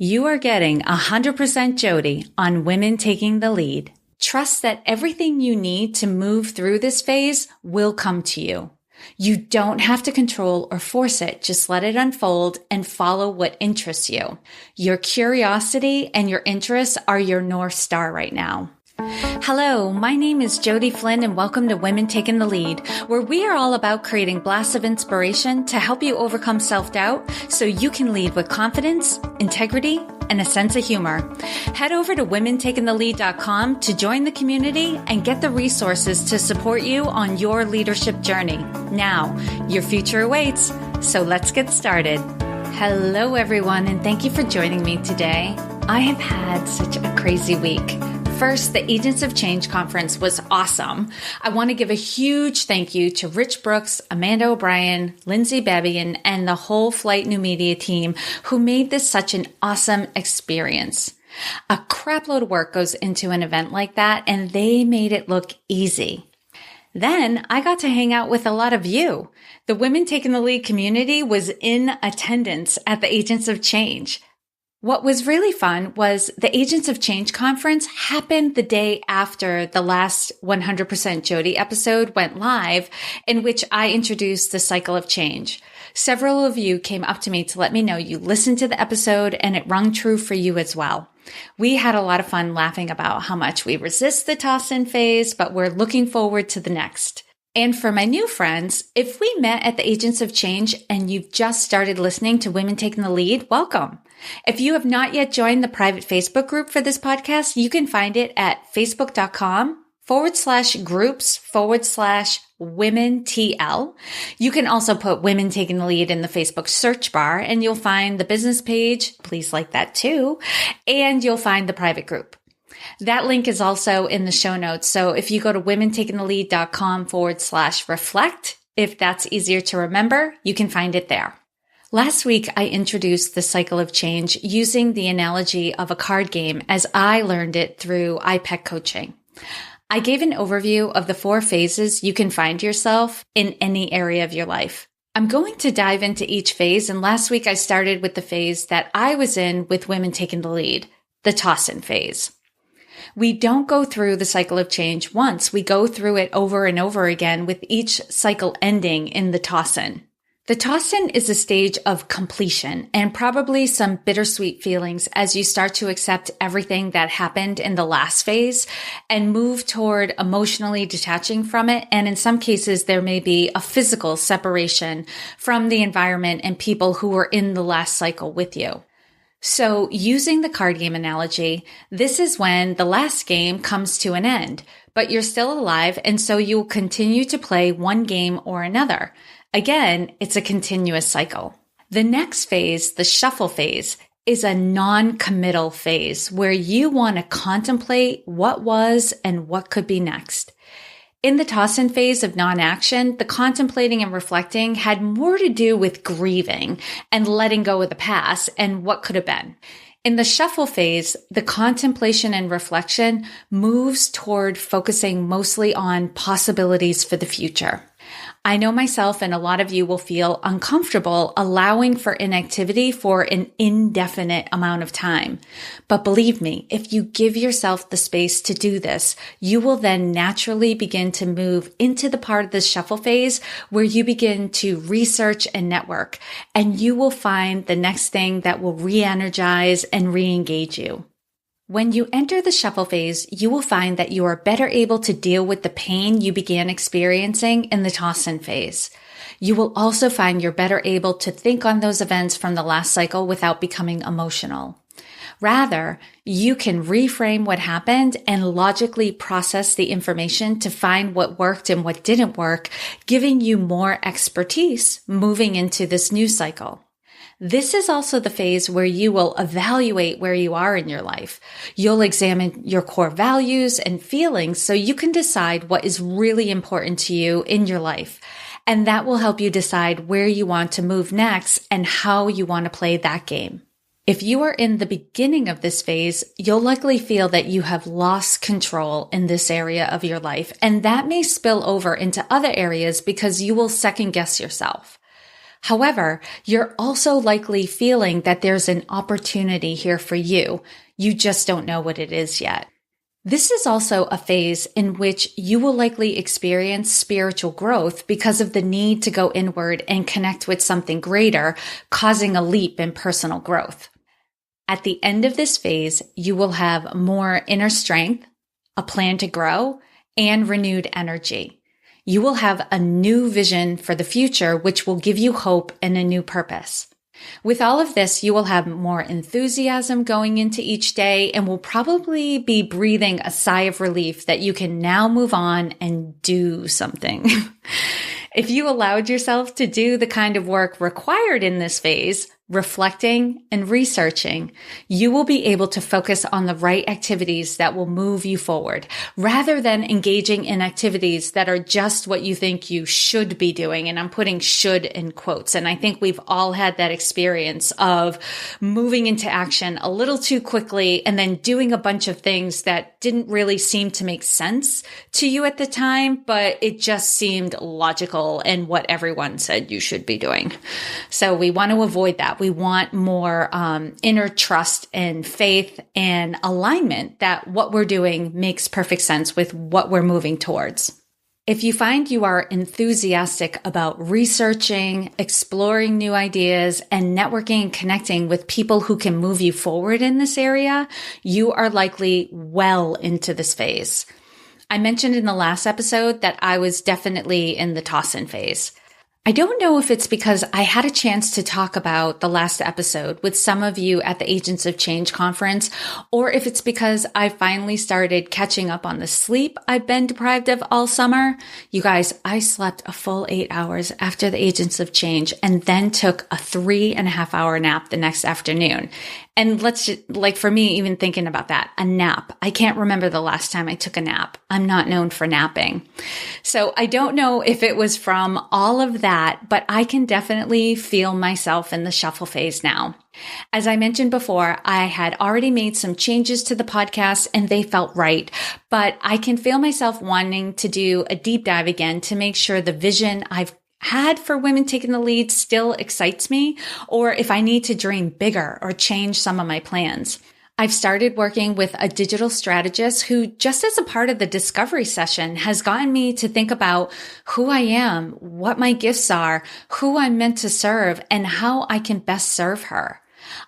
You are getting 100% Jodi on Women Taking the Lead. Trust that everything you need to move through this phase will come to you. You don't have to control or force it. Just let it unfold and follow what interests you. Your curiosity and your interests are your North Star right now. Hello, my name is Jodi Flynn and welcome to Women Taking the Lead, where we are all about creating blasts of inspiration to help you overcome self-doubt so you can lead with confidence, integrity, and a sense of humor. Head over to womentakingthelead.com to join the community and get the resources to support you on your leadership journey. Now, your future awaits, so let's get started. Hello, everyone, and thank you for joining me today. I have had such a crazy week. First, the Agents of Change conference was awesome. I want to give a huge thank you to Rich Brooks, Amanda O'Brien, Lindsay Babian, and the whole Flight New Media team who made this such an awesome experience. A crapload of work goes into an event like that, and they made it look easy. Then I got to hang out with a lot of you. The Women Taking the Lead community was in attendance at the Agents of Change. What was really fun was the Agents of Change conference happened the day after the last 100% Jodi episode went live, in which I introduced the cycle of change. Several of you came up to me to let me know you listened to the episode and it rung true for you as well. We had a lot of fun laughing about how much we resist the toss-in phase, but we're looking forward to the next. And for my new friends, if we met at the Agents of Change and you've just started listening to Women Taking the Lead, welcome. If you have not yet joined the private Facebook group for this podcast, you can find it at facebook.com/groups/women-TL. You can also put Women Taking the Lead in the Facebook search bar and you'll find the business page. Please like that too. And you'll find the private group. That link is also in the show notes. So if you go to womentakingthelead.com/reflect, if that's easier to remember, you can find it there. Last week, I introduced the cycle of change using the analogy of a card game as I learned it through iPEC coaching. I gave an overview of the 4 phases you can find yourself in any area of your life. I'm going to dive into each phase, and last week I started with the phase that I was in with Women Taking the Lead, the toss-in phase. We don't go through the cycle of change once. We go through it over and over again with each cycle ending in the toss-in. The toss-in is a stage of completion and probably some bittersweet feelings as you start to accept everything that happened in the last phase and move toward emotionally detaching from it. And in some cases, there may be a physical separation from the environment and people who were in the last cycle with you. So using the card game analogy, this is when the last game comes to an end, but you're still alive. And so you'll continue to play one game or another. Again, it's a continuous cycle. The next phase, the shuffle phase, is a non-committal phase where you want to contemplate what was and what could be next. In the toss-in phase of non-action, the contemplating and reflecting had more to do with grieving and letting go of the past and what could have been. In the shuffle phase, the contemplation and reflection moves toward focusing mostly on possibilities for the future. I know myself and a lot of you will feel uncomfortable allowing for inactivity for an indefinite amount of time. But believe me, if you give yourself the space to do this, you will then naturally begin to move into the part of the shuffle phase where you begin to research and network, and you will find the next thing that will re-energize and re-engage you. When you enter the shuffle phase, you will find that you are better able to deal with the pain you began experiencing in the toss-in phase. You will also find you're better able to think on those events from the last cycle without becoming emotional. Rather, you can reframe what happened and logically process the information to find what worked and what didn't work, giving you more expertise moving into this new cycle. This is also the phase where you will evaluate where you are in your life. You'll examine your core values and feelings so you can decide what is really important to you in your life. And that will help you decide where you want to move next and how you want to play that game. If you are in the beginning of this phase, you'll likely feel that you have lost control in this area of your life, and that may spill over into other areas because you will second guess yourself. However, you're also likely feeling that there's an opportunity here for you. You just don't know what it is yet. This is also a phase in which you will likely experience spiritual growth because of the need to go inward and connect with something greater, causing a leap in personal growth. At the end of this phase, you will have more inner strength, a plan to grow, and renewed energy. You will have a new vision for the future, which will give you hope and a new purpose. With all of this, you will have more enthusiasm going into each day and will probably be breathing a sigh of relief that you can now move on and do something. If you allowed yourself to do the kind of work required in this phase, reflecting and researching, you will be able to focus on the right activities that will move you forward, rather than engaging in activities that are just what you think you should be doing. And I'm putting should in quotes. And I think we've all had that experience of moving into action a little too quickly and then doing a bunch of things that didn't really seem to make sense to you at the time, but it just seemed logical and what everyone said you should be doing. So we want to avoid that. We want more inner trust and faith and alignment that what we're doing makes perfect sense with what we're moving towards. If you find you are enthusiastic about researching, exploring new ideas, and networking and connecting with people who can move you forward in this area, you are likely well into this phase. I mentioned in the last episode that I was definitely in the toss-in phase. I don't know if it's because I had a chance to talk about the last episode with some of you at the Agents of Change conference, or if it's because I finally started catching up on the sleep I've been deprived of all summer. You guys, I slept a full 8 hours after the Agents of Change and then took a 3.5-hour nap the next afternoon. And for me, even thinking about that, a nap. I can't remember the last time I took a nap. I'm not known for napping. So I don't know if it was from all of that, but I can definitely feel myself in the shuffle phase now. As I mentioned before, I had already made some changes to the podcast and they felt right, but I can feel myself wanting to do a deep dive again to make sure the vision I've had for women taking the lead still excites me, or if I need to dream bigger or change some of my plans. I've started working with a digital strategist who, just as a part of the discovery session, has gotten me to think about who I am, what my gifts are, who I'm meant to serve, and how I can best serve her.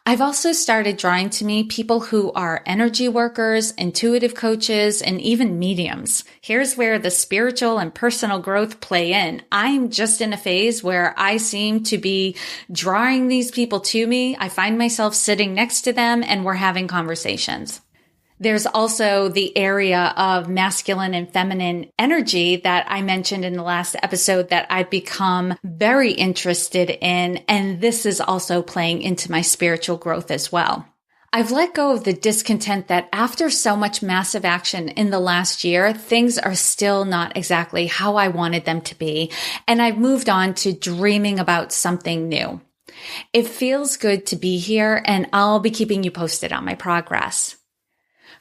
I've also started drawing to me people who are energy workers, intuitive coaches, and even mediums. Here's where the spiritual and personal growth play in. I'm just in a phase where I seem to be drawing these people to me. I find myself sitting next to them and we're having conversations. There's also the area of masculine and feminine energy that I mentioned in the last episode that I've become very interested in, and this is also playing into my spiritual growth as well. I've let go of the discontent that after so much massive action in the last year, things are still not exactly how I wanted them to be, and I've moved on to dreaming about something new. It feels good to be here, and I'll be keeping you posted on my progress.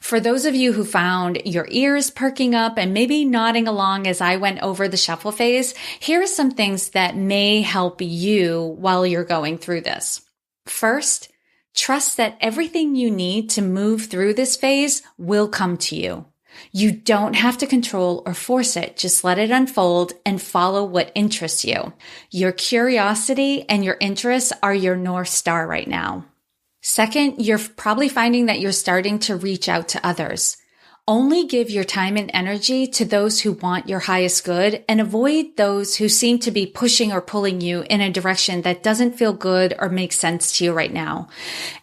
For those of you who found your ears perking up and maybe nodding along as I went over the shuffle phase, here are some things that may help you while you're going through this. First, trust that everything you need to move through this phase will come to you. You don't have to control or force it. Just let it unfold and follow what interests you. Your curiosity and your interests are your North Star right now. Second, you're probably finding that you're starting to reach out to others. Only give your time and energy to those who want your highest good and avoid those who seem to be pushing or pulling you in a direction that doesn't feel good or make sense to you right now.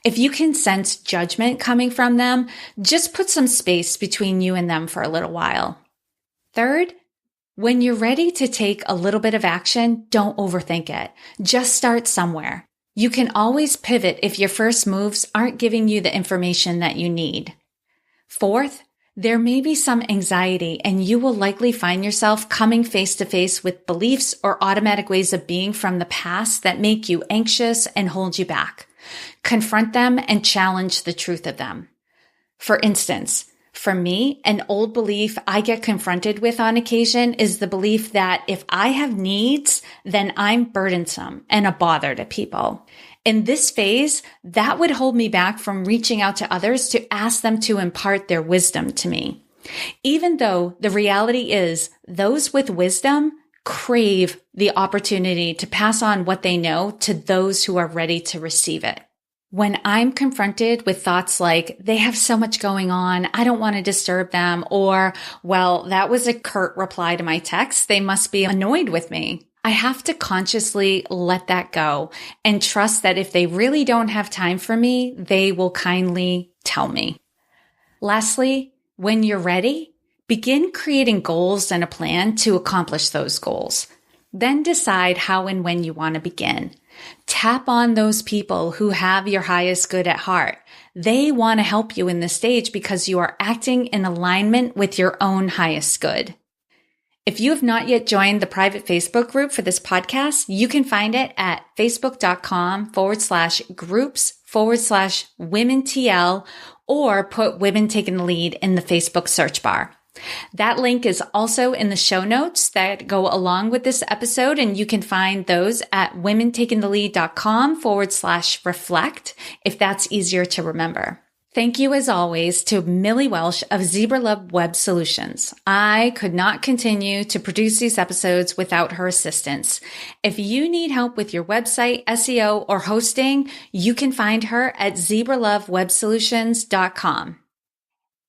If you can sense judgment coming from them, just put some space between you and them for a little while. Third, when you're ready to take a little bit of action, don't overthink it. Just start somewhere. You can always pivot if your first moves aren't giving you the information that you need. Fourth, there may be some anxiety and you will likely find yourself coming face to face with beliefs or automatic ways of being from the past that make you anxious and hold you back. Confront them and challenge the truth of them. For instance, For me, an old belief I get confronted with on occasion is the belief that if I have needs, then I'm burdensome and a bother to people. In this phase, that would hold me back from reaching out to others to ask them to impart their wisdom to me. Even though the reality is those with wisdom crave the opportunity to pass on what they know to those who are ready to receive it. When I'm confronted with thoughts like, they have so much going on, I don't want to disturb them, or, well, that was a curt reply to my text, they must be annoyed with me, I have to consciously let that go and trust that if they really don't have time for me, they will kindly tell me. Lastly, when you're ready, begin creating goals and a plan to accomplish those goals. Then decide how and when you want to begin. Tap on those people who have your highest good at heart. They want to help you in this stage because you are acting in alignment with your own highest good. If you have not yet joined the private Facebook group for this podcast, you can find it at facebook.com/groups/WomenTL or put Women Taking the Lead in the Facebook search bar. That link is also in the show notes that go along with this episode, and you can find those at womentakingthelead.com/reflect if that's easier to remember. Thank you as always to Millie Welsh of Zebra Love Web Solutions. I could not continue to produce these episodes without her assistance. If you need help with your website, SEO, or hosting, you can find her at zebralovewebsolutions.com.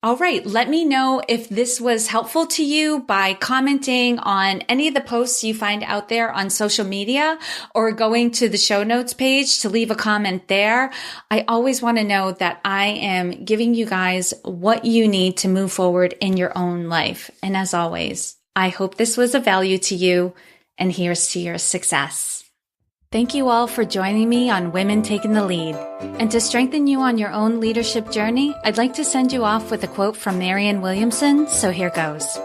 All right, let me know if this was helpful to you by commenting on any of the posts you find out there on social media or going to the show notes page to leave a comment there. I always want to know that I am giving you guys what you need to move forward in your own life. And as always, I hope this was of value to you, and here's to your success. Thank you all for joining me on Women Taking the Lead. And to strengthen you on your own leadership journey, I'd like to send you off with a quote from Marianne Williamson, so here goes.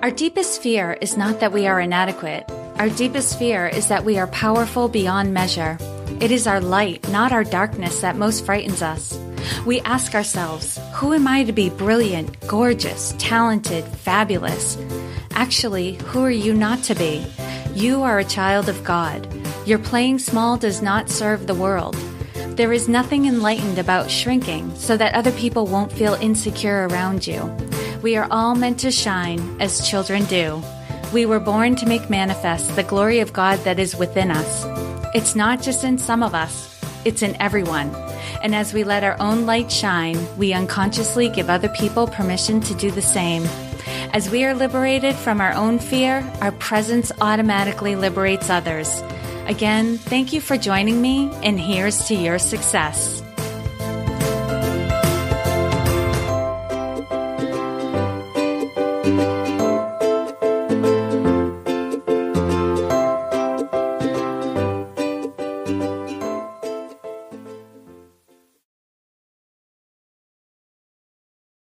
Our deepest fear is not that we are inadequate. Our deepest fear is that we are powerful beyond measure. It is our light, not our darkness, that most frightens us. We ask ourselves, who am I to be brilliant, gorgeous, talented, fabulous? Actually, who are you not to be? You are a child of God. Your playing small does not serve the world. There is nothing enlightened about shrinking so that other people won't feel insecure around you. We are all meant to shine as children do. We were born to make manifest the glory of God that is within us. It's not just in some of us, it's in everyone. And as we let our own light shine, we unconsciously give other people permission to do the same. As we are liberated from our own fear, our presence automatically liberates others. Again, thank you for joining me, and here's to your success.